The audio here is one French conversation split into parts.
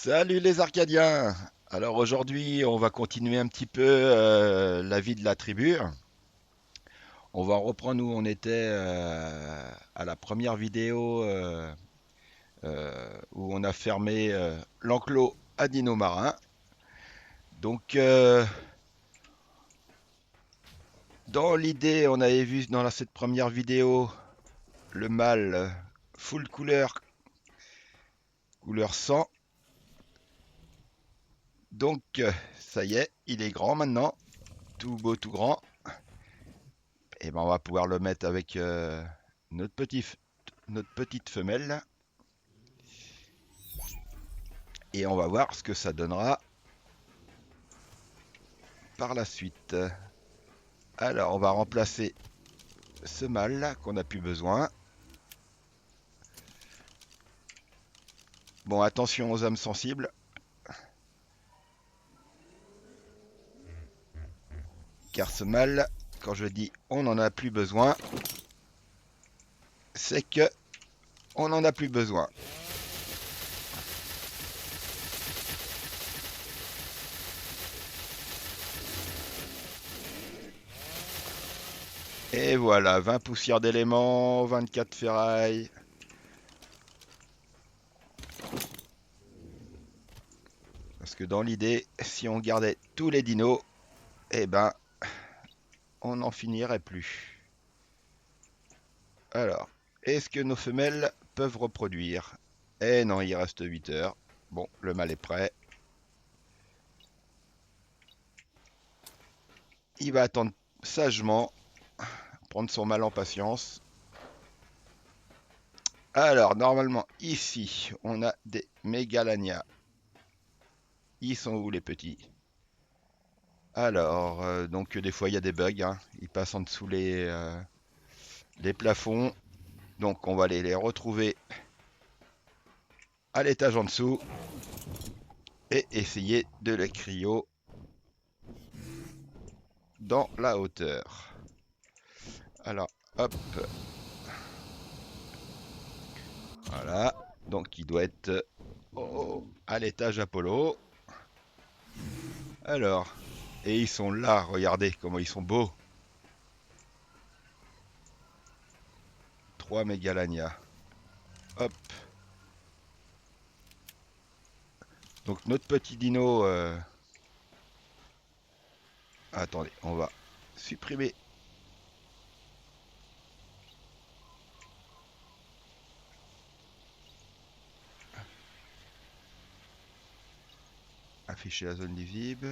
Salut les Arcadiens! Alors aujourd'hui, on va continuer un petit peu la vie de la tribu. On va reprendre où on était à la première vidéo où on a fermé l'enclos à dinos marins. Donc dans l'idée, on avait vu dans cette première vidéo le mâle full couleur sang. Donc ça y est, il est grand maintenant, tout beau, tout grand. Et ben on va pouvoir le mettre avec notre petit, notre petite femelle là, et on va voir ce que ça donnera par la suite. Alors on va remplacer ce mâle là qu'on n'a plus besoin. Bon, attention aux âmes sensibles, car ce mâle, quand je dis on n'en a plus besoin, c'est que on n'en a plus besoin. Et voilà, 20 poussières d'éléments, 24 ferrailles. Parce que dans l'idée, si on gardait tous les dinos, eh ben, on n'en finirait plus. Alors, est-ce que nos femelles peuvent reproduire? Eh non, il reste 8 heures. Bon, le mâle est prêt. Il va attendre sagement, prendre son mal en patience. Alors, normalement, ici, on a des mégalanias. Ils sont où les petits? Alors, donc des fois il y a des bugs, hein. Ils passent en dessous les plafonds. Donc on va aller les retrouver à l'étage en dessous et essayer de les cryo dans la hauteur. Alors, hop, voilà. Donc il doit être à l'étage Apollo. Alors, et ils sont là, regardez comment ils sont beaux. 3 mégalanias. Hop. Donc notre petit dino... Attendez, on va supprimer. Afficher la zone visible.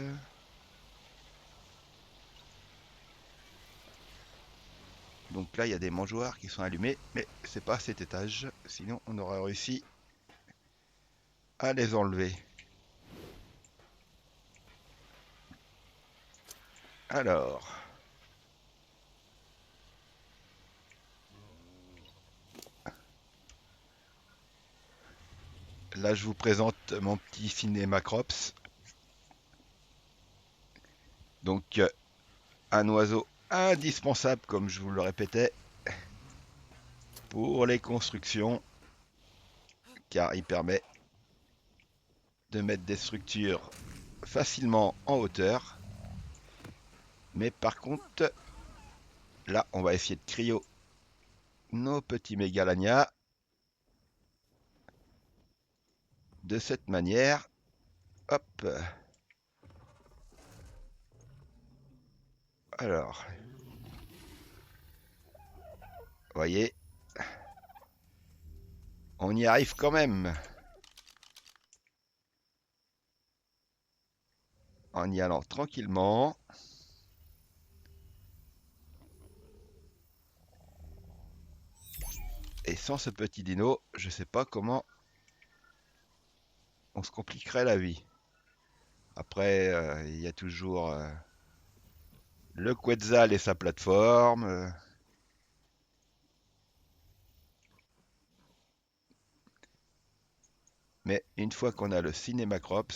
Donc là, il y a des mangeoires qui sont allumés, mais c'est pas à cet étage. Sinon, on aurait réussi à les enlever. Alors, là, je vous présente mon petit Cinémacrops. Donc, un oiseau indispensable, comme je vous le répétais, pour les constructions, car il permet de mettre des structures facilement en hauteur. Mais par contre, là, on va essayer de cryo nos petits mégalanias de cette manière. Hop. Alors, voyez, on y arrive quand même. En y allant tranquillement. Et sans ce petit dino, je sais pas comment on se compliquerait la vie. Après, il y a toujours le Quetzal et sa plateforme. Mais une fois qu'on a le Cinémacrops,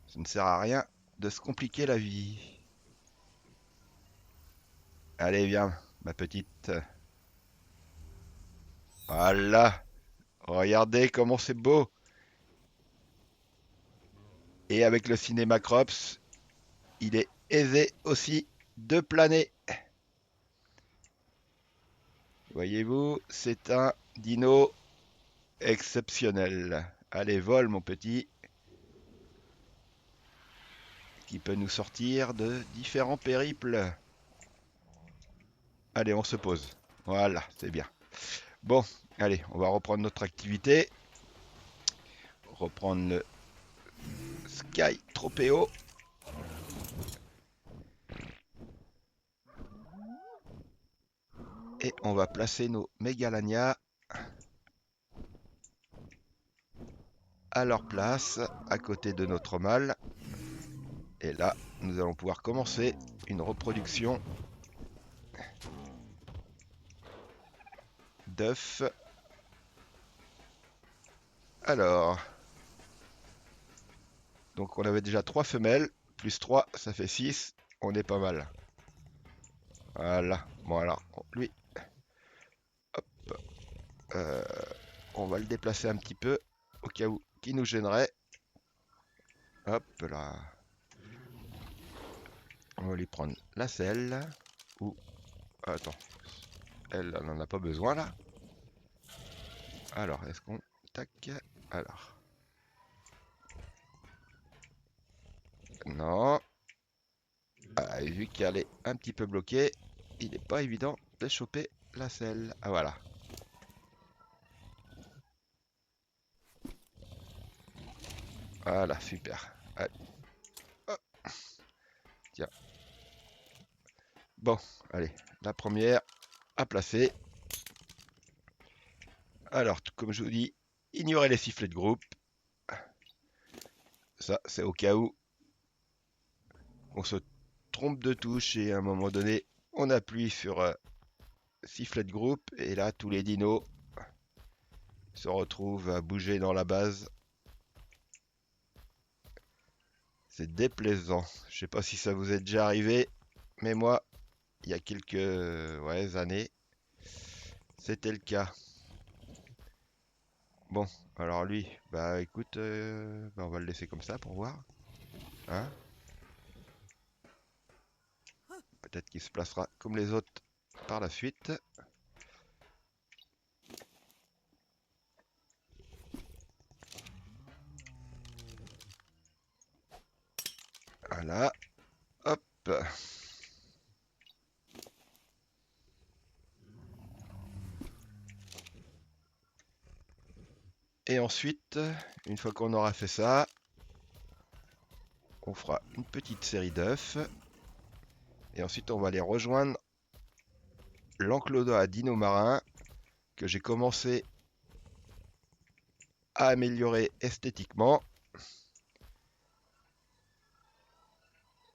ça ne sert à rien de se compliquer la vie. Allez, viens, ma petite. Voilà. Regardez comment c'est beau. Et avec le Cinéma Crops, il est aisé aussi de planer. Voyez-vous, c'est un dino exceptionnel. Allez, vole mon petit, qui peut nous sortir de différents périples. Allez, on se pose. Voilà, c'est bien. Bon, allez, on va reprendre notre activité. Reprendre le Sky Tropeo. Et on va placer nos Megalania à leur place, à côté de notre mâle. Et là, nous allons pouvoir commencer une reproduction d'œufs. Alors, donc on avait déjà 3 femelles, plus 3, ça fait 6. On est pas mal. Voilà. Bon alors, lui, hop, euh, on va le déplacer un petit peu, au cas où, qui nous gênerait. Hop là. On va lui prendre la selle. Ou, attends, elle n'en a pas besoin là. Alors, est-ce qu'on... Tac. Alors. Non. Ah, vu qu'elle est un petit peu bloquée, il n'est pas évident de choper la selle. Ah voilà. Voilà, super. Allez, hop, tiens. Bon, allez, la première à placer. Alors, comme je vous dis, ignorez les sifflets de groupe. Ça, c'est au cas où on se trompe de touche et à un moment donné, on appuie sur sifflet de groupe et là, tous les dinos se retrouvent à bouger dans la base. C'est déplaisant. Je sais pas si ça vous est déjà arrivé, mais moi, il y a quelques années, c'était le cas. Bon, alors lui, bah écoute, bah, on va le laisser comme ça pour voir. Hein? Peut-être qu'il se placera comme les autres par la suite. Voilà, hop. Et ensuite, une fois qu'on aura fait ça, on fera une petite série d'œufs. Et ensuite, on va aller rejoindre l'enclos à dino marin que j'ai commencé à améliorer esthétiquement.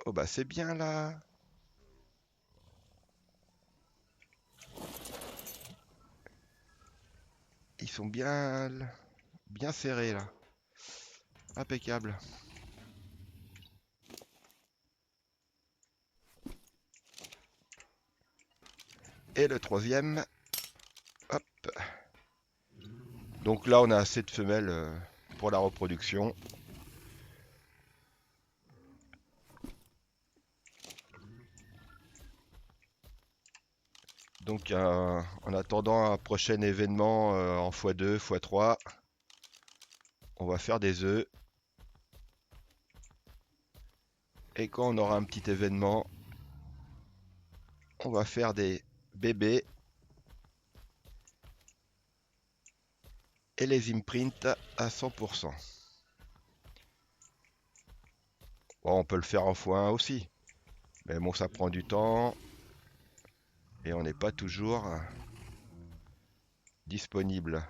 Oh bah c'est bien là. Ils sont bien serrés là. Impeccable. Et le troisième. Hop. Donc là, on a assez de femelles pour la reproduction. Donc en attendant un prochain événement en x2, x3, on va faire des œufs. Et quand on aura un petit événement, on va faire des bébés et les imprints à 100%. Bon, on peut le faire en x1 aussi. Mais bon, ça prend du temps. Et on n'est pas toujours disponible.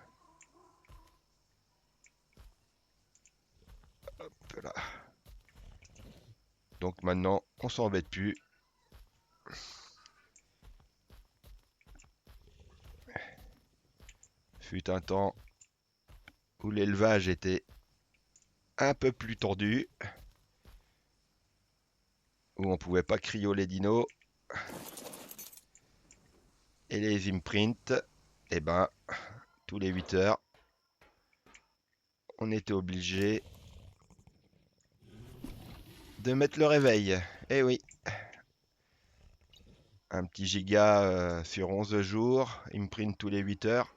Hop là. Donc maintenant, on s'embête plus. Fut un temps où l'élevage était un peu plus tendu, où on pouvait pas crioler dinos. Et les imprints, eh ben, tous les 8 heures, on était obligé de mettre le réveil. Eh oui, un petit giga sur 11 jours, il me print tous les 8 heures.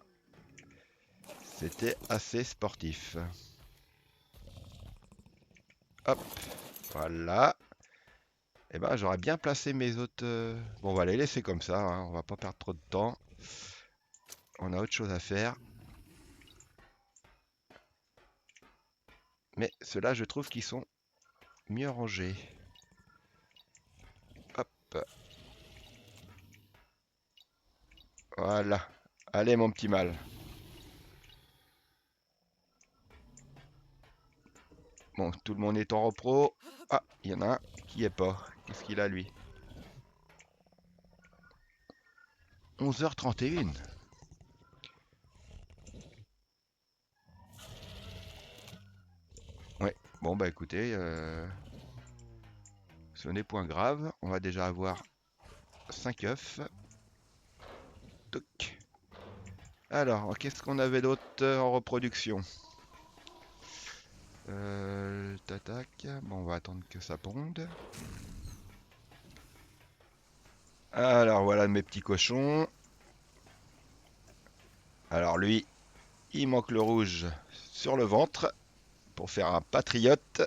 C'était assez sportif. Hop, voilà. Eh ben, j'aurais bien placé mes autres. Bon, on va les laisser comme ça, hein, on va pas perdre trop de temps. On a autre chose à faire. Mais ceux-là, je trouve qu'ils sont mieux rangés. Hop, voilà. Allez, mon petit mal. Bon, tout le monde est en repro. Ah, il y en a un qui est pas. Qu'est-ce qu'il a, lui? 11h31. Ouais, bon, bah écoutez, ce n'est point grave. On va déjà avoir 5 œufs. Toc. Alors, qu'est-ce qu'on avait d'autre en reproduction? Tatac. Bon, on va attendre que ça ponde. Alors, voilà mes petits cochons. Alors, lui, il manque le rouge sur le ventre pour faire un patriote.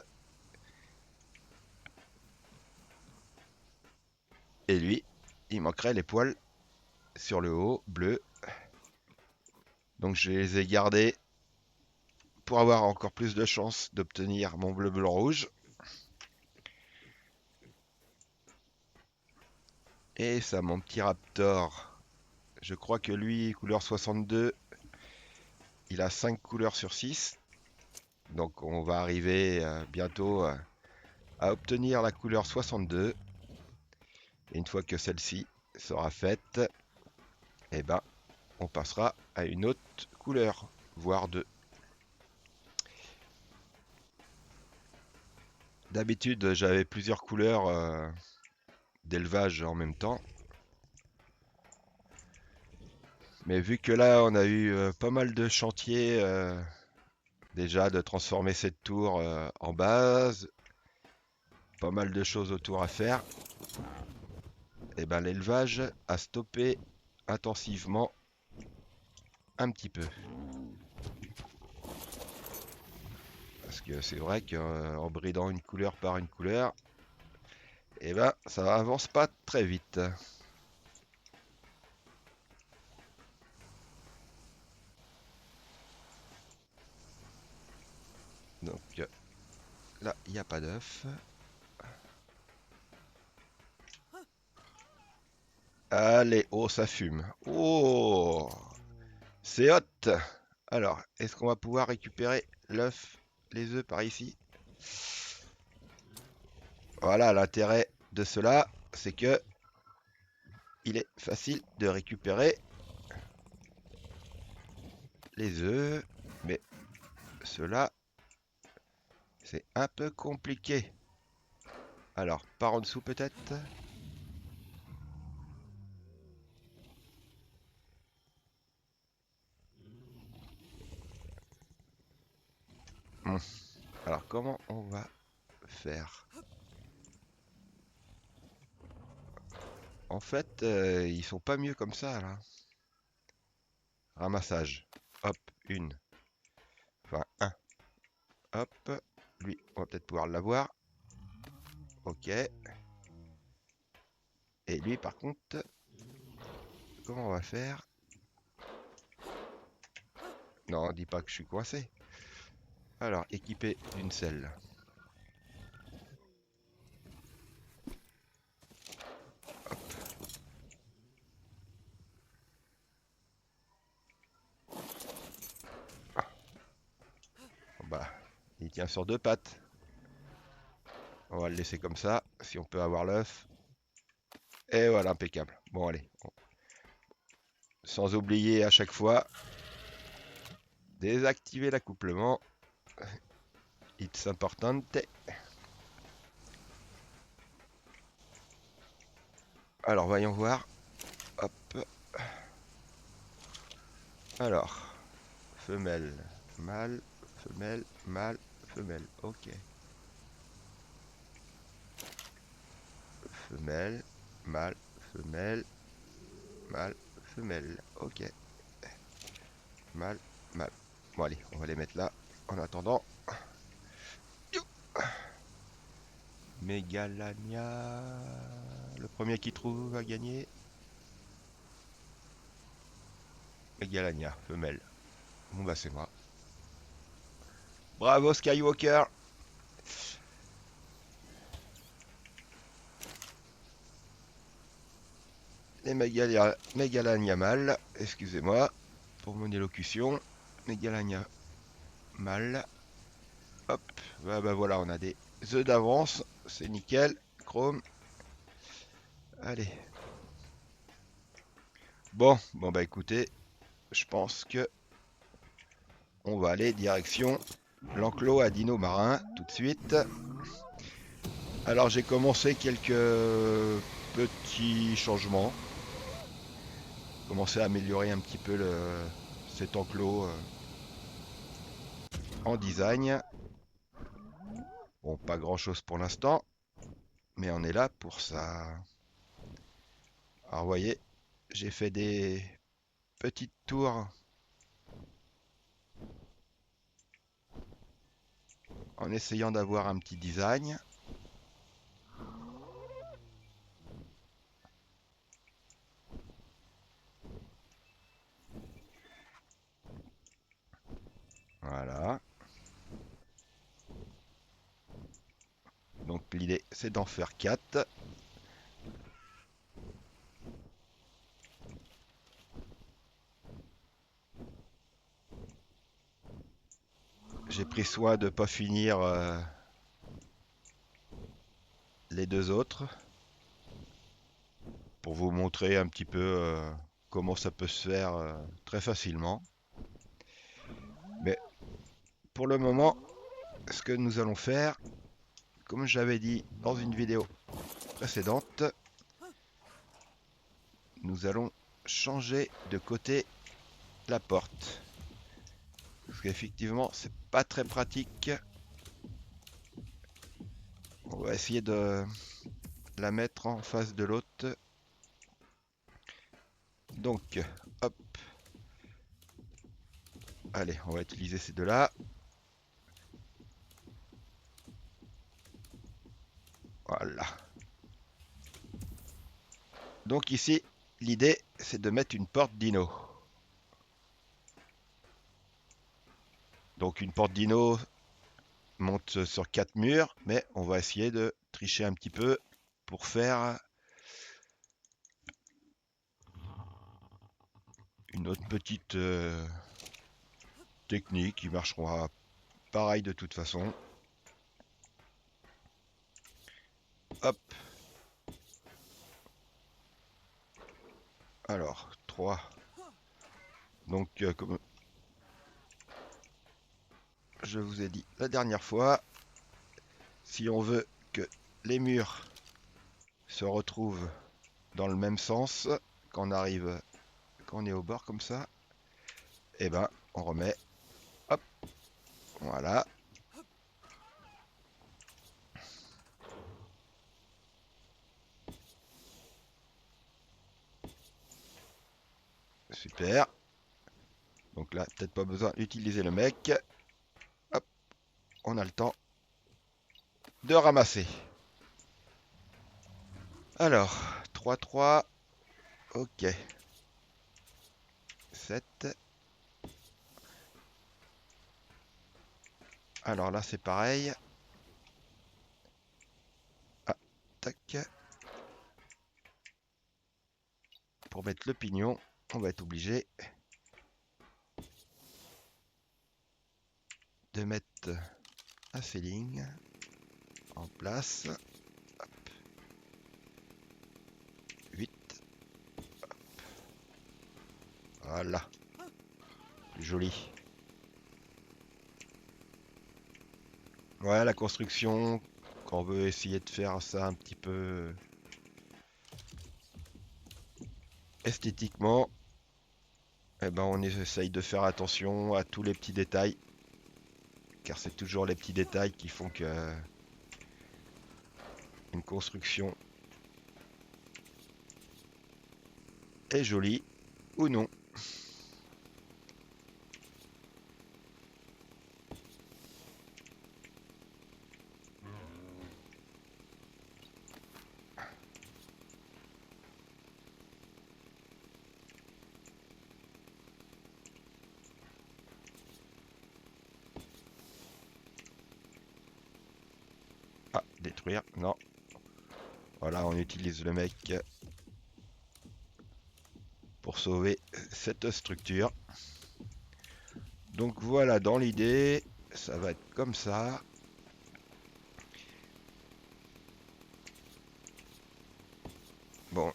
Et lui, il manquerait les poils sur le haut, bleu. Donc, je les ai gardés pour avoir encore plus de chances d'obtenir mon bleu, blanc, rouge. Et ça, mon petit Raptor. Je crois que lui, couleur 62, il a 5 couleurs sur 6. Donc on va arriver bientôt à obtenir la couleur 62. Et une fois que celle-ci sera faite, eh ben, on passera à une autre couleur, voire deux. D'habitude, j'avais plusieurs couleurs d'élevage en même temps. Mais vu que là, on a eu pas mal de chantiers déjà de transformer cette tour en base, pas mal de choses autour à faire, et ben l'élevage a stoppé intensivement un petit peu. Parce que c'est vrai qu'en bridant une couleur par une couleur, et ben ça avance pas très vite. Donc là, il n'y a pas d'œuf. Allez, oh, ça fume. Oh, c'est hot. Alors, est-ce qu'on va pouvoir récupérer l'œuf, les œufs par ici? Voilà, l'intérêt de cela, c'est que il est facile de récupérer les œufs, mais cela, c'est un peu compliqué. Alors, par en dessous peut-être? Hum. Alors, comment on va faire? En fait, ils sont pas mieux comme ça, là. Ramassage. Hop, une. Enfin, un. Hop. Lui, on va peut-être pouvoir l'avoir. Ok. Et lui, par contre, comment on va faire? Non, dis pas que je suis coincé. Alors, équipé d'une selle. Bah, il tient sur deux pattes. On va le laisser comme ça, si on peut avoir l'œuf. Et voilà, impeccable. Bon, allez. Sans oublier à chaque fois, désactiver l'accouplement. It's importante. Alors, voyons voir. Hop. Alors, femelle, mâle, femelle, mâle, femelle. Ok. Femelle, mâle, femelle, mâle, femelle. Ok. Mâle, mâle. Bon allez, on va les mettre là. En attendant. Mégalania. Le premier qui trouve va gagner. Mégalania, femelle. Bon bah c'est moi. Bravo Skywalker. Les Mégalania mâles, excusez-moi pour mon élocution. Mégalania mâle. Hop, bah voilà, on a des œufs d'avance, c'est nickel. Chrome. Allez. Bon bah écoutez, je pense que on va aller direction l'enclos à dinos marins tout de suite. Alors j'ai commencé quelques petits changements. Commencé à améliorer un petit peu cet enclos en design. Bon, pas grand chose pour l'instant, mais on est là pour ça. Alors vous voyez, j'ai fait des petites tours en essayant d'avoir un petit design. Voilà. Donc l'idée c'est d'en faire 4. J'ai pris soin de ne pas finir les deux autres pour vous montrer un petit peu comment ça peut se faire très facilement. Mais pour le moment, ce que nous allons faire, comme j'avais dit dans une vidéo précédente, nous allons changer de côté la porte. Parce qu'effectivement, c'est pas très pratique. On va essayer de la mettre en face de l'autre. Donc, hop. Allez, on va utiliser ces deux-là. Voilà. Donc ici, l'idée, c'est de mettre une porte dino. Donc une porte dino monte sur 4 murs, mais on va essayer de tricher un petit peu pour faire une autre petite technique qui marchera pareil de toute façon. Hop. Alors, 3. Donc, comme je vous ai dit la dernière fois, si on veut que les murs se retrouvent dans le même sens, quand on est au bord comme ça, et ben, on remet, hop, voilà. Super. Donc là, peut-être pas besoin d'utiliser le mec. Hop, on a le temps de ramasser. Alors, 3-3. Ok. 7. Alors là, c'est pareil. Ah, tac. Pour mettre le pignon, on va être obligé de mettre un ceiling en place. 8. Voilà. Plus joli. Ouais, la construction, quand on veut essayer de faire ça un petit peu esthétiquement, eh ben on essaye de faire attention à tous les petits détails. car c'est toujours les petits détails qui font que une construction est jolie ou non. Ah, détruire, non. Voilà, on utilise le mec pour sauver cette structure. Donc voilà, dans l'idée, ça va être comme ça. Bon,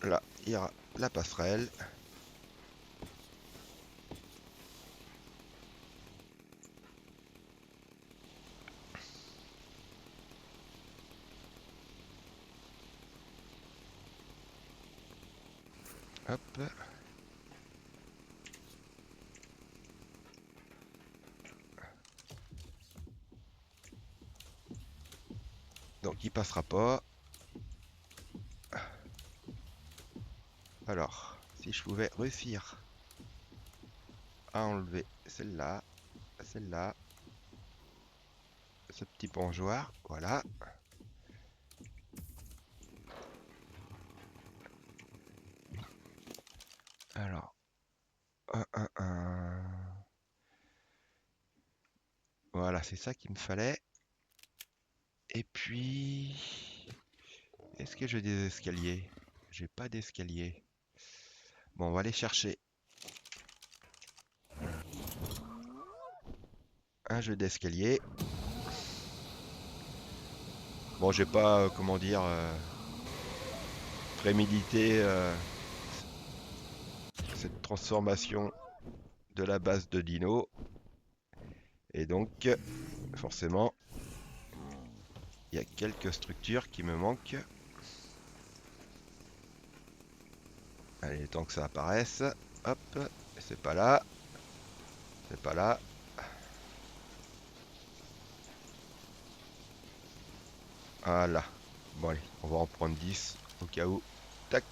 là, il y aura la passerelle. Hop. Donc il passera pas. Alors, si je pouvais réussir à enlever celle-là, celle-là, ce petit pongeoir, voilà. Alors, voilà, c'est ça qu'il me fallait. Et puis, est-ce que j'ai des escaliers? J'ai pas d'escalier. Bon, on va aller chercher un jeu d'escalier. Bon, j'ai pas, comment dire, prémédité cette transformation de la base de Dino. Et donc, forcément, il y a quelques structures qui me manquent. Allez, tant que ça apparaisse. Hop, c'est pas là. C'est pas là. Voilà. Bon, allez, on va en prendre 10 au cas où. Tac.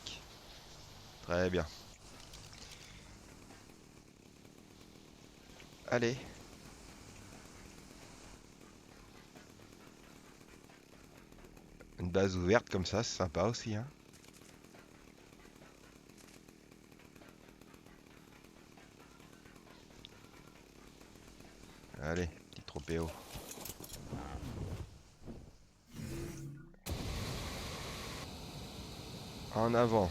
Très bien. Allez. Une base ouverte comme ça, c'est sympa aussi, hein. Allez, petit tropéo. En avant.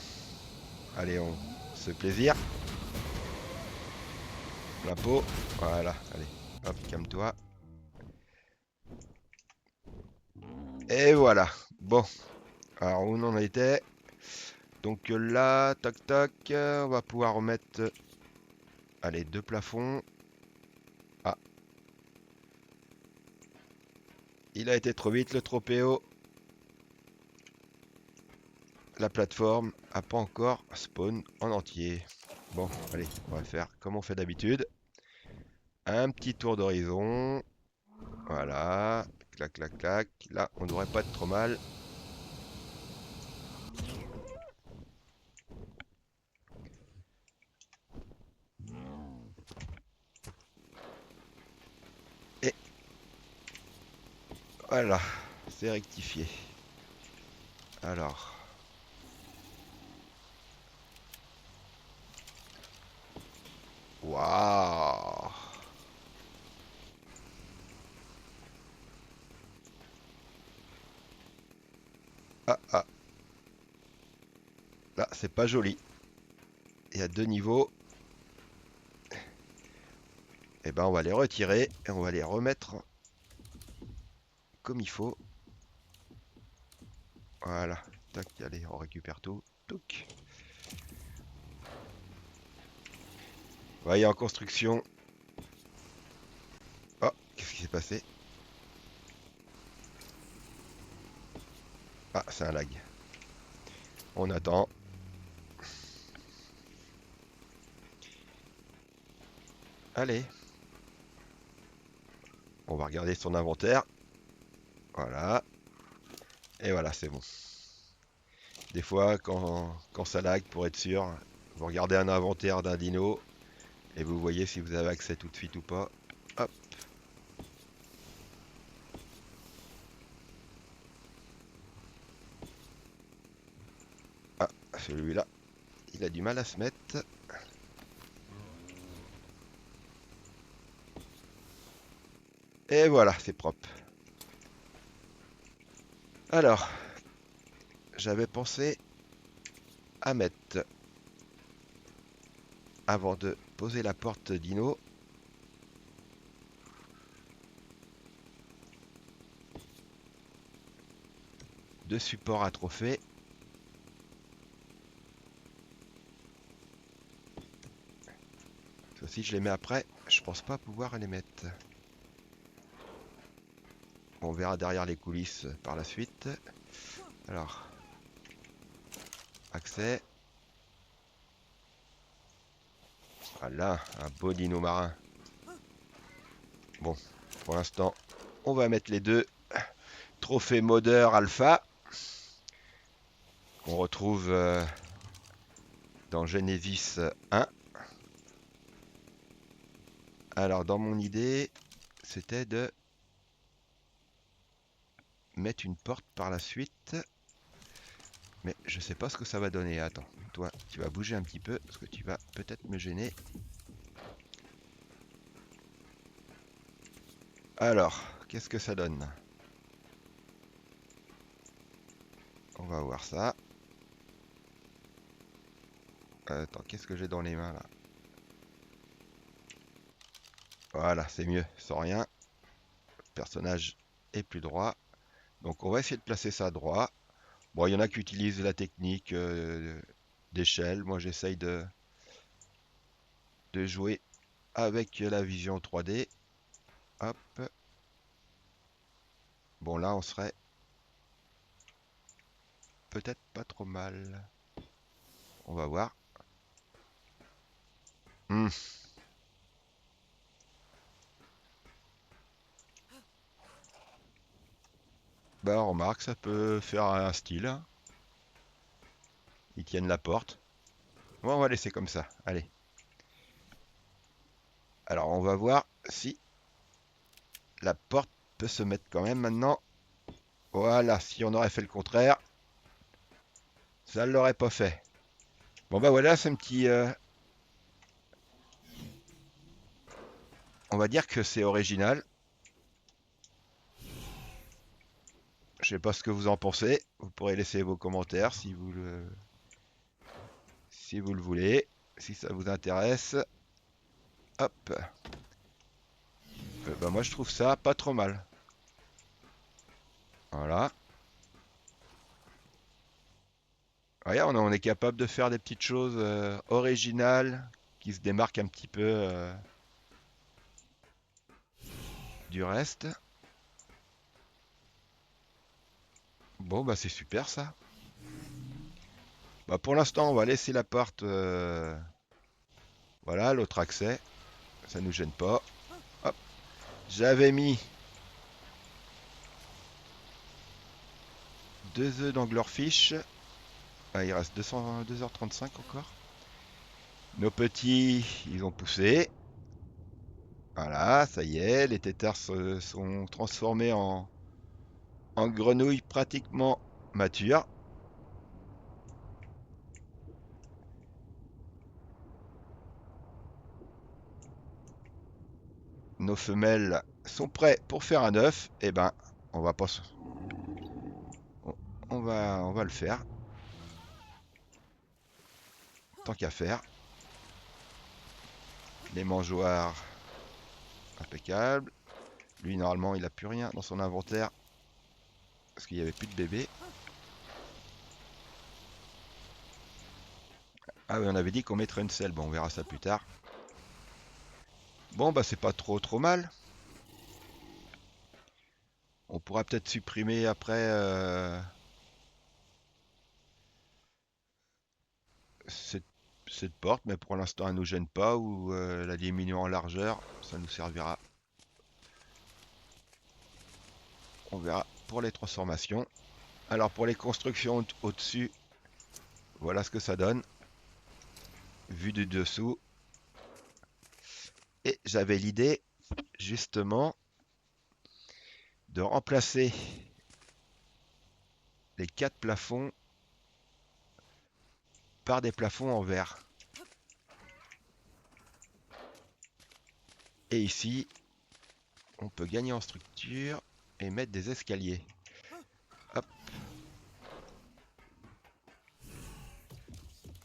Allez, on se fait plaisir. La peau. Voilà, allez. Hop, calme-toi. Et voilà. Bon. Alors, où on en était? Donc là, tac tac, on va pouvoir remettre, allez, deux plafonds. Ah, il a été trop vite le tropéo. La plateforme a pas encore spawn en entier. Bon, allez, on va faire comme on fait d'habitude. Un petit tour d'horizon. Voilà. Clac, clac, clac. Là, on devrait pas être trop mal. Et voilà, c'est rectifié. Alors. Waouh! Ah, ah. Là, c'est pas joli. Il y a deux niveaux. Et ben, on va les retirer et on va les remettre comme il faut. Voilà. Tac, allez, on récupère tout. Touc. Voyez en construction. Oh, qu'est-ce qui s'est passé? Ah, c'est un lag. On attend. Allez. On va regarder son inventaire. Voilà. Et voilà, c'est bon. Des fois, quand ça lag, pour être sûr, vous regardez un inventaire d'un dino et vous voyez si vous avez accès tout de suite ou pas. Hop. Ah, celui-là, il a du mal à se mettre. Et voilà, c'est propre. Alors, j'avais pensé à mettre, avant de poser la porte dino, deux supports à trophées. Si je les mets après, je pense pas pouvoir les mettre. On verra derrière les coulisses par la suite. Alors, accès. Voilà, un beau dino marin. Bon, pour l'instant, on va mettre les deux trophées modeur alpha qu'on retrouve dans Genesis 1. Alors, dans mon idée, c'était de mettre une porte par la suite. Mais je sais pas ce que ça va donner. Attends, toi, tu vas bouger un petit peu parce que tu vas peut-être me gêner. Alors, qu'est-ce que ça donne? On va voir ça. Attends, qu'est-ce que j'ai dans les mains là? Voilà, c'est mieux, sans rien. Le personnage est plus droit. Donc on va essayer de placer ça droit. Bon, il y en a qui utilisent la technique d'échelle. Moi, j'essaye de jouer avec la vision 3D. Hop. Bon, là, on serait peut-être pas trop mal. On va voir. Hmm. Bah, on remarque, ça peut faire un style, hein. Ils tiennent la porte. Bon, on va laisser comme ça. Allez. Alors, on va voir si la porte peut se mettre quand même maintenant. Voilà, si on aurait fait le contraire, ça ne l'aurait pas fait. Bon, bah voilà, c'est un petit... on va dire que c'est original. Je sais pas ce que vous en pensez. Vous pourrez laisser vos commentaires si vous le voulez, si ça vous intéresse. Hop. Bah moi je trouve ça pas trop mal. Voilà. Regarde, on est capable de faire des petites choses originales qui se démarquent un petit peu du reste. Bon bah c'est super ça. Bah pour l'instant on va laisser la porte. Voilà, l'autre accès. Ça nous gêne pas. Hop. J'avais mis deux œufs d'anglerfish. Ah, il reste 2h35 encore. Nos petits, ils ont poussé. Voilà, ça y est, les têtards se sont transformés en grenouilles pratiquement matures. Nos femelles sont prêts pour faire un œuf. Eh ben, on va pas, on, on va le faire. Tant qu'à faire. Les mangeoires, impeccable. Lui, normalement, il a plus rien dans son inventaire parce qu'il n'y avait plus de bébés. Ah oui, on avait dit qu'on mettrait une selle. Bon, on verra ça plus tard. Bon, bah c'est pas trop mal. On pourra peut-être supprimer après cette, cette porte, mais pour l'instant elle nous gêne pas ou la diminuer en largeur, ça nous servira On verra pour les transformations. Alors pour les constructions au-dessus, voilà ce que ça donne. Vu du dessous. Et j'avais l'idée, justement, de remplacer les 4 plafonds par des plafonds en verre. Et ici, on peut gagner en structure et mettre des escaliers. Hop.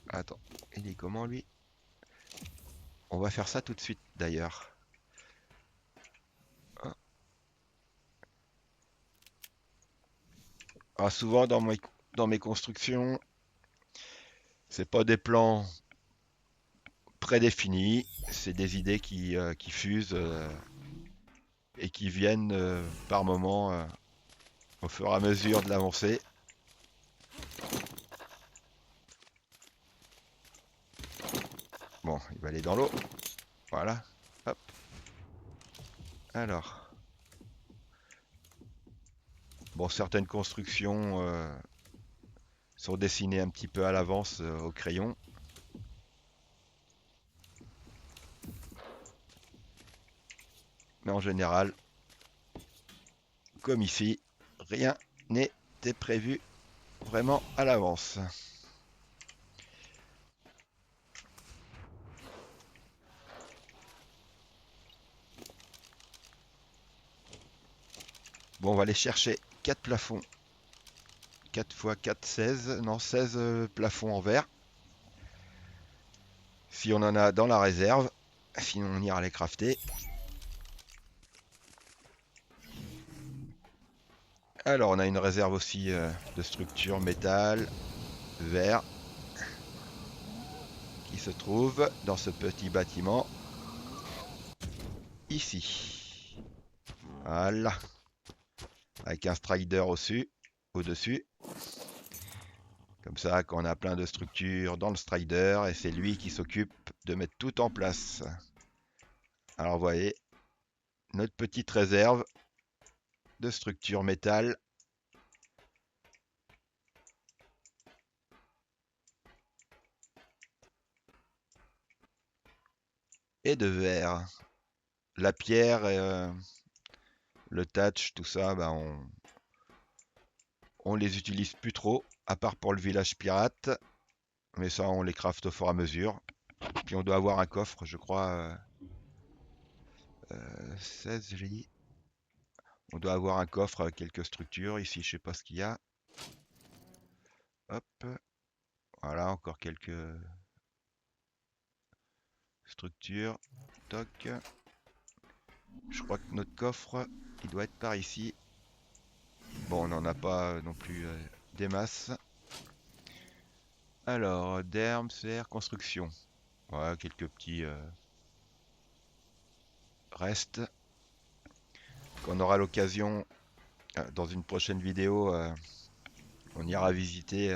Attends, il est comment lui? On va faire ça tout de suite d'ailleurs. Ah, souvent dans mes constructions, c'est pas des plans prédéfinis, c'est des idées qui fusent et qui viennent par moment au fur et à mesure de l'avancée. Bon, il va aller dans l'eau. Voilà. Hop. Alors. Bon, certaines constructions sont dessinées un petit peu à l'avance au crayon. Mais en général, comme ici, rien n'était prévu vraiment à l'avance. Bon, on va aller chercher 4 plafonds. 4 x 4, 16. Non, 16 plafonds en verre. Si on en a dans la réserve. Sinon, on ira les crafter. Alors, on a une réserve aussi de structure métal, verre, qui se trouve dans ce petit bâtiment ici. Voilà. Avec un strider au-dessus. Comme ça, quand on a plein de structures dans le strider, et c'est lui qui s'occupe de mettre tout en place. Alors, vous voyez, notre petite réserve de structure métal. Et de verre. La pierre, le thatch, tout ça, bah on les utilise plus trop, à part pour le village pirate. Mais ça, on les craft au fur et à mesure. Puis on doit avoir un coffre, je crois. 16, j'ai dit. On doit avoir un coffre avec quelques structures. Ici, je sais pas ce qu'il y a. Hop. Voilà, encore quelques structures. Toc. Je crois que notre coffre, il doit être par ici. Bon, on n'en a pas non plus des masses. Alors, derme, serre, construction. Voilà, quelques petits restes. Qu'on aura l'occasion, dans une prochaine vidéo, on ira visiter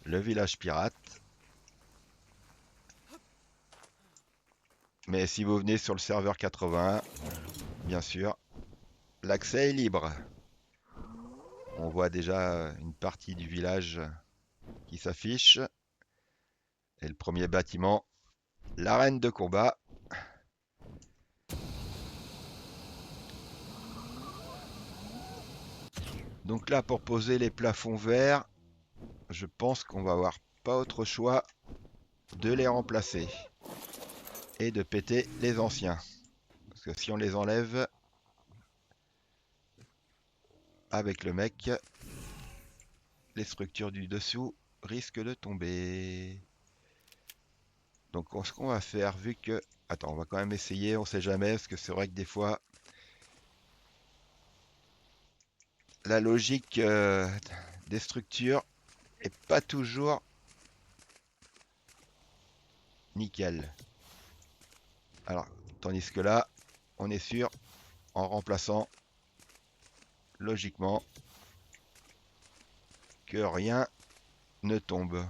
le village pirate. Mais si vous venez sur le serveur 81, bien sûr, l'accès est libre. On voit déjà une partie du village qui s'affiche. Et le premier bâtiment, l'arène de combat. Donc là, pour poser les plafonds verts, je pense qu'on va avoir pas autre choix de les remplacer et de péter les anciens. Parce que si on les enlève avec le mec, les structures du dessous risquent de tomber. Donc ce qu'on va faire, vu que... Attends, on va quand même essayer, on sait jamais, parce que c'est vrai que des fois, la logique des structures est pas toujours nickel. Alors, tandis que là, on est sûr, en remplaçant, logiquement, que rien ne tombe.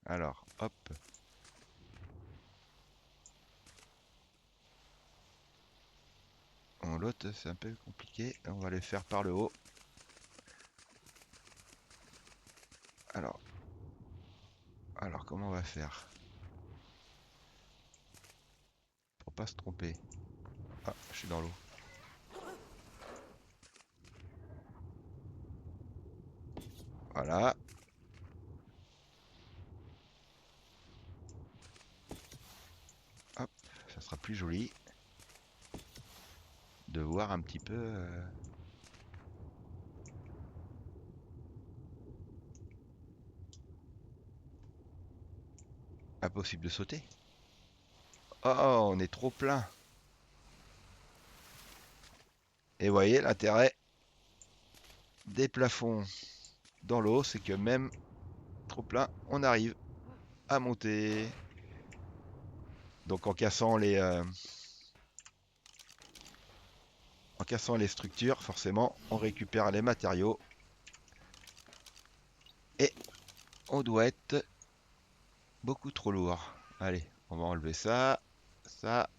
Alors, hop. l'autre, c'est un peu compliqué. On va les faire par le haut. Alors, comment on va faire? Pour pas se tromper. Ah, je suis dans l'eau. Voilà. Hop, ça sera plus joli de voir un petit peu. Impossible de sauter. Oh, on est trop plein. Et vous voyez, l'intérêt des plafonds dans l'eau, c'est que même trop plein, on arrive à monter. Donc en cassant les structures, forcément, on récupère les matériaux. Et on doit être beaucoup trop lourd. Allez, on va enlever ça, ça,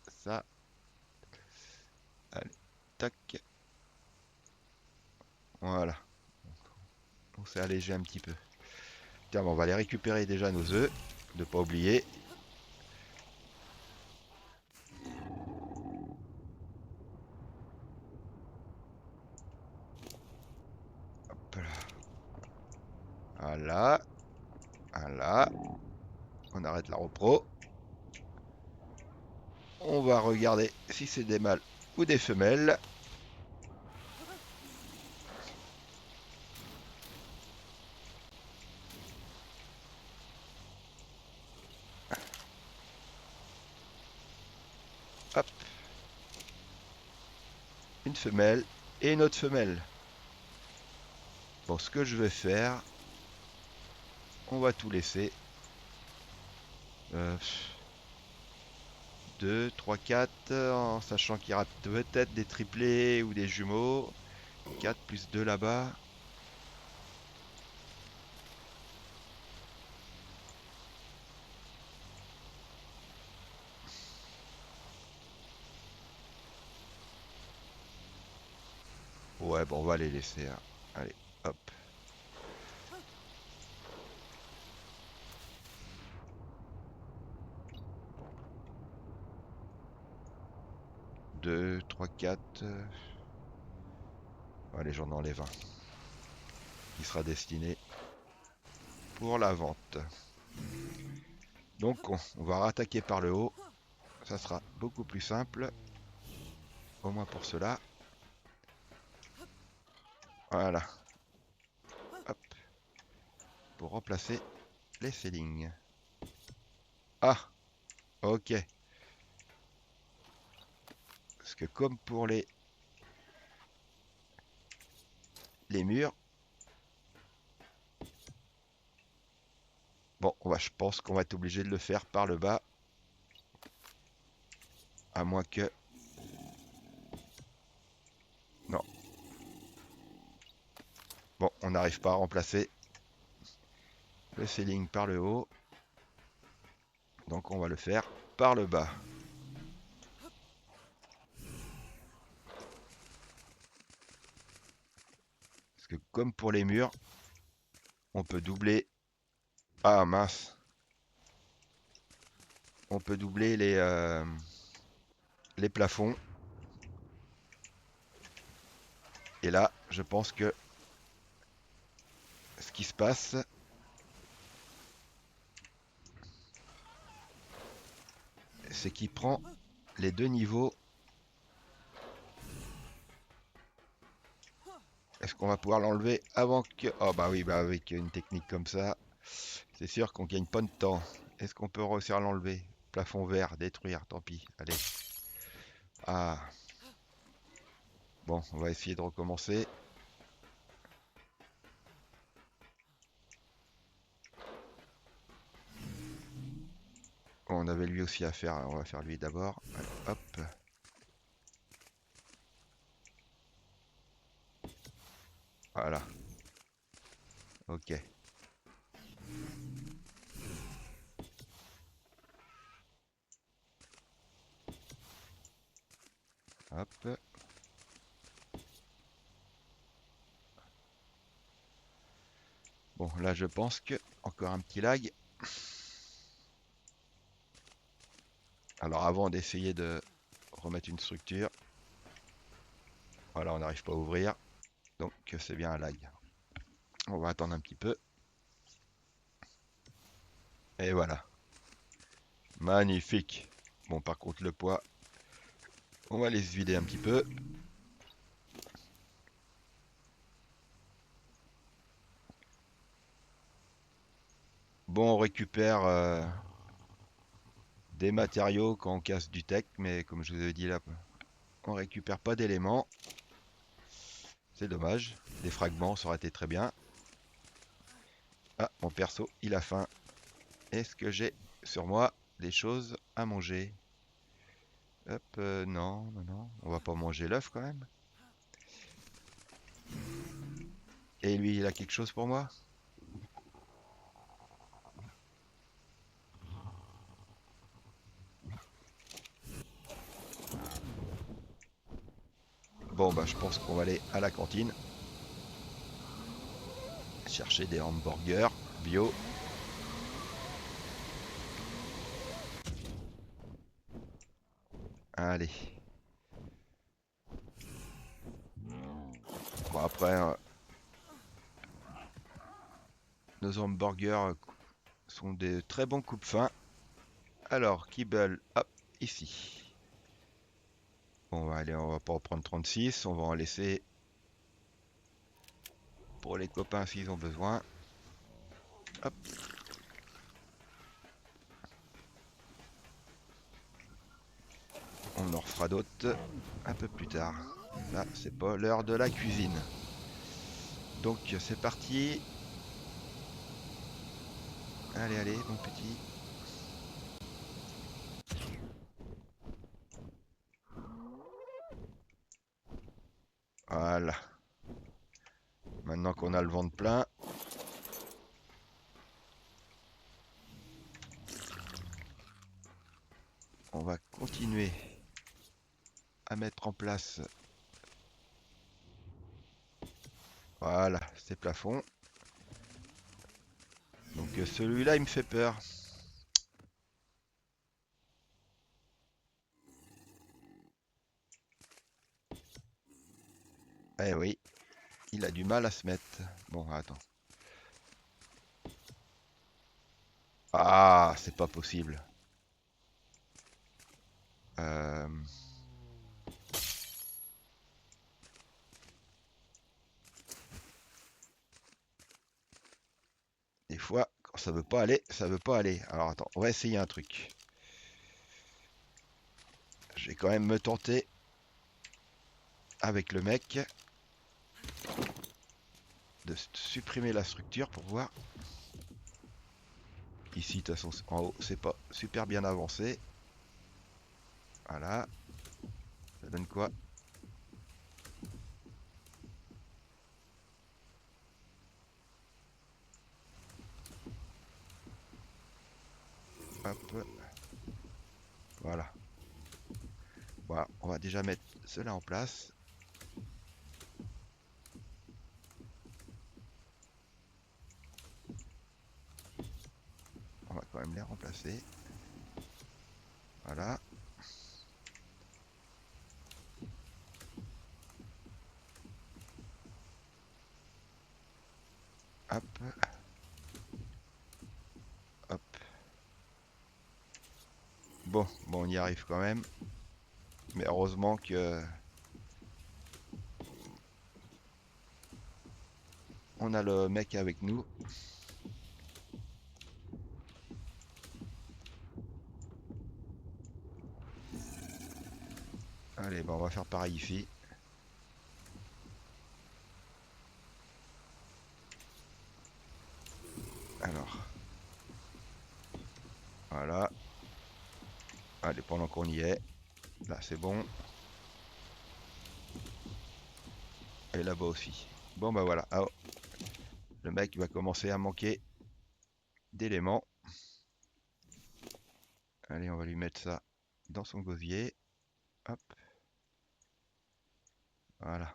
ça. Allez, tac. Voilà. On s'est allégé un petit peu. Tiens, bon, on va aller récupérer déjà nos œufs. Ne pas oublier. Hop là. Voilà. Voilà. On arrête la repro. On va regarder si c'est des mâles ou des femelles. Hop. Une femelle et une autre femelle. Bon, ce que je vais faire, on va tout laisser. 2, 3, 4, en sachant qu'il y aura peut-être des triplés ou des jumeaux. 4 plus 2 là-bas. Ouais, bon, on va les laisser, hein. Allez, hop. Deux, 3, 4. Allez, j'en enlève un. Qui sera destiné pour la vente. Donc, on va rattaquer par le haut. Ça sera beaucoup plus simple. Au moins pour cela. Voilà. Hop. Pour remplacer les ceilings. Ah, ok. Parce que comme pour les murs, bon, je pense qu'on va être obligé de le faire par le bas. À moins que... Non. Bon, on n'arrive pas à remplacer le ceiling par le haut. Donc on va le faire par le bas. Parce que comme pour les murs, on peut doubler... Ah mince. On peut doubler les plafonds. Et là, je pense que ce qui se passe, c'est qu'il prend les deux niveaux. Est-ce qu'on va pouvoir l'enlever avant que... Oh bah oui, bah avec une technique comme ça, c'est sûr qu'on gagne pas de temps. Est-ce qu'on peut réussir à l'enlever? Plafond vert, détruire, tant pis. Allez. Ah. Bon, on va essayer de recommencer. On avait lui aussi à faire, on va faire lui d'abord. Allez, hop. Voilà. Ok. Hop. Bon, là je pense que encore un petit lag. Alors avant d'essayer de remettre une structure, voilà, on n'arrive pas à ouvrir. Donc c'est bien un lag. On va attendre un petit peu. Et voilà. Magnifique. Bon, par contre, le poids, on va les vider un petit peu. Bon, on récupère des matériaux quand on casse du tech, mais comme je vous ai dit là, on récupère pas d'éléments. C'est dommage. Des fragments, ça aurait été très bien. Ah, mon perso, il a faim. Est-ce que j'ai sur moi des choses à manger? Hop, non, non, non. On va pas manger l'œuf quand même. Et lui, il a quelque chose pour moi? Bon, bah, je pense qu'on va aller à la cantine. Chercher des hamburgers bio. Allez. Bon, après, nos hamburgers sont des très bons coupe-faim. Alors, kibble, hop, ici. Bon, allez, on va pas en prendre 36. On va en laisser pour les copains s'ils ont besoin. Hop. On en refera d'autres un peu plus tard. Là, c'est pas l'heure de la cuisine. Donc, c'est parti. Allez, allez, mon petit. Voilà. Maintenant qu'on a le ventre plein, on va continuer à mettre en place, voilà, ces plafonds. Donc celui-là, il me fait peur. Eh oui, il a du mal à se mettre. Bon, attends. Ah, c'est pas possible. Euh, Des fois, quand ça veut pas aller, ça veut pas aller. Alors attends, on va essayer un truc. Je vais quand même me tenter avec le mec de supprimer la structure pour voir. Ici, de toute façon, en haut, c'est pas super bien avancé. Voilà. Ça donne quoi? Hop. Voilà. Voilà. On va déjà mettre cela en place. On va quand même les remplacer. Voilà. Hop. Hop. Bon, on y arrive quand même. Mais heureusement que on a le mec avec nous. Allez, on va faire pareil ici. Alors, voilà. Allez, pendant qu'on y est, là c'est bon. Et là-bas aussi. Bon bah voilà. Ah, oh. Le mec va commencer à manquer d'éléments. Allez, on va lui mettre ça dans son gosier. Hop. Voilà.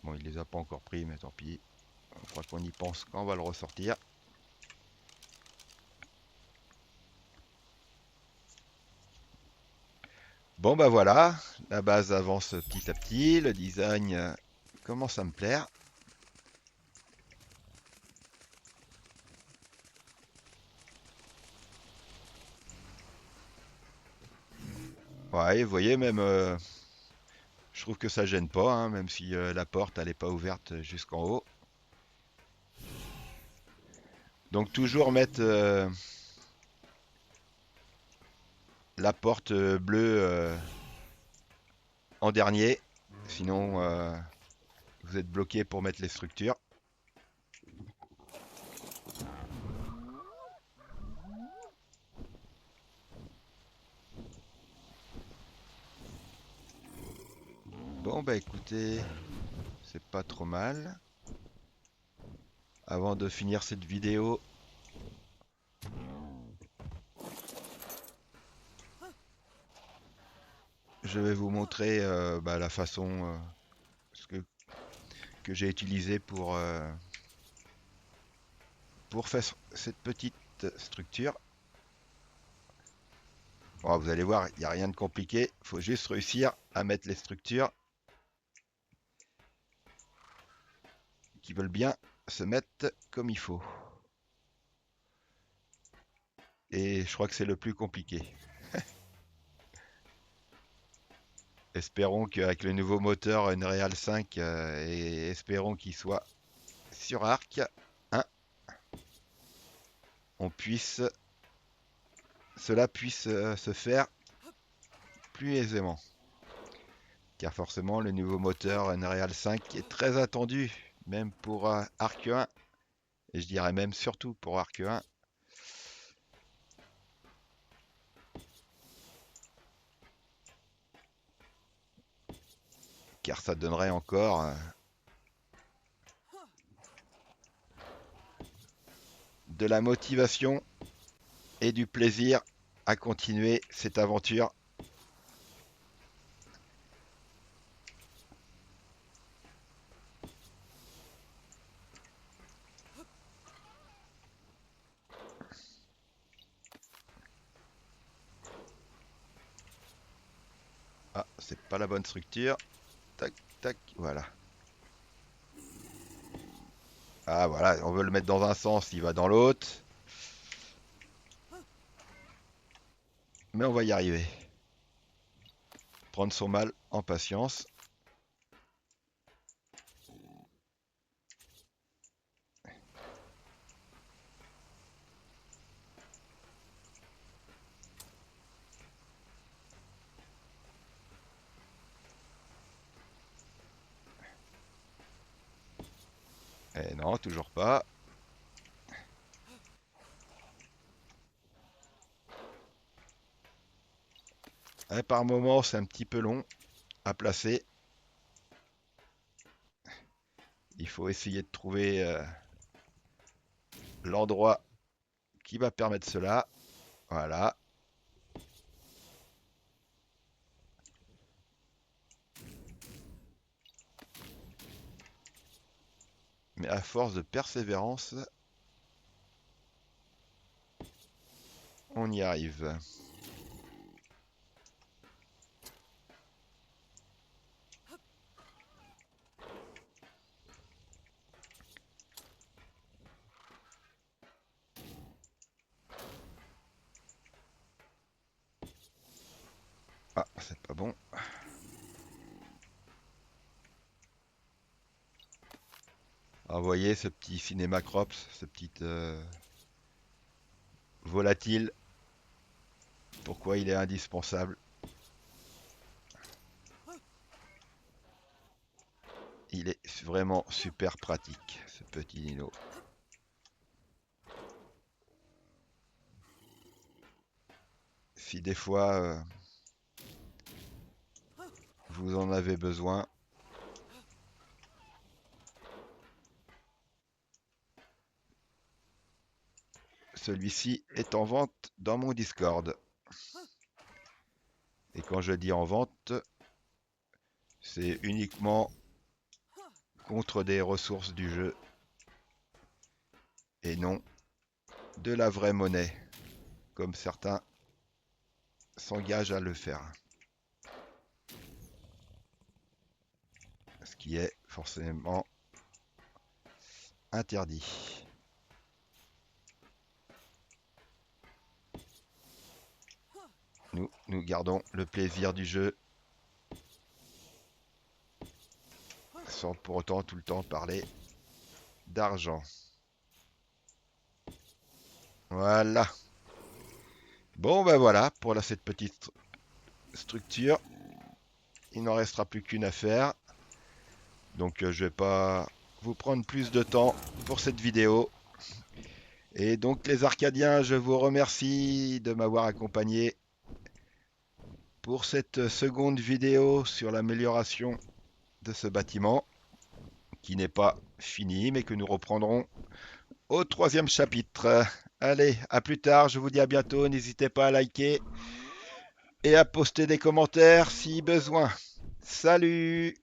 Bon, il les a pas encore pris, mais tant pis. Il faudra qu'on y pense quand on va le ressortir. Bon bah voilà, la base avance petit à petit, le design commence à me plaire. Ouais, vous voyez, même je trouve que ça gêne pas, hein, même si la porte elle est pas ouverte jusqu'en haut. Donc toujours mettre la porte bleue en dernier, sinon vous êtes bloqué pour mettre les structures. Bon bah écoutez, c'est pas trop mal. Avant de finir cette vidéo, je vais vous montrer bah, la façon ce que j'ai utilisé pour faire cette petite structure. Bon, vous allez voir, il n'y a rien de compliqué. Il faut juste réussir à mettre les structures qui veulent bien se mettre comme il faut. Et je crois que c'est le plus compliqué. Espérons qu'avec le nouveau moteur Unreal 5 et espérons qu'il soit sur Arc 1, cela puisse se faire plus aisément. Car forcément le nouveau moteur Unreal 5 est très attendu, même pour Arc 1, et je dirais même surtout pour Arc 1. Car ça donnerait encore de la motivation et du plaisir à continuer cette aventure. Ah, c'est pas la bonne structure. Tac, tac, voilà. Ah voilà, on veut le mettre dans un sens, il va dans l'autre. Mais on va y arriver. Prendre son mal en patience. Eh non, toujours pas. Eh, par moment, c'est un petit peu long à placer. Il faut essayer de trouver l'endroit qui va permettre cela. Voilà. Mais à force de persévérance, on y arrive. Ah, c'est pas bon. Alors, vous voyez ce petit Cinémacrops, ce petit volatile. Pourquoi il est indispensable? Il est vraiment super pratique, ce petit dino. Si des fois vous en avez besoin, celui-ci est en vente dans mon Discord. Et quand je dis en vente, c'est uniquement contre des ressources du jeu et non de la vraie monnaie, comme certains s'engagent à le faire. Ce qui est forcément interdit. Nous gardons le plaisir du jeu sans pour autant tout le temps parler d'argent. Voilà. Bon ben voilà pour cette petite structure. Il n'en restera plus qu'une à faire. Donc je vais pas vous prendre plus de temps pour cette vidéo. Et donc les Arcadiens, je vous remercie de m'avoir accompagné pour cette seconde vidéo sur l'amélioration de ce bâtiment qui n'est pas fini mais que nous reprendrons au troisième chapitre. Allez, à plus tard, je vous dis à bientôt, n'hésitez pas à liker et à poster des commentaires si besoin. Salut!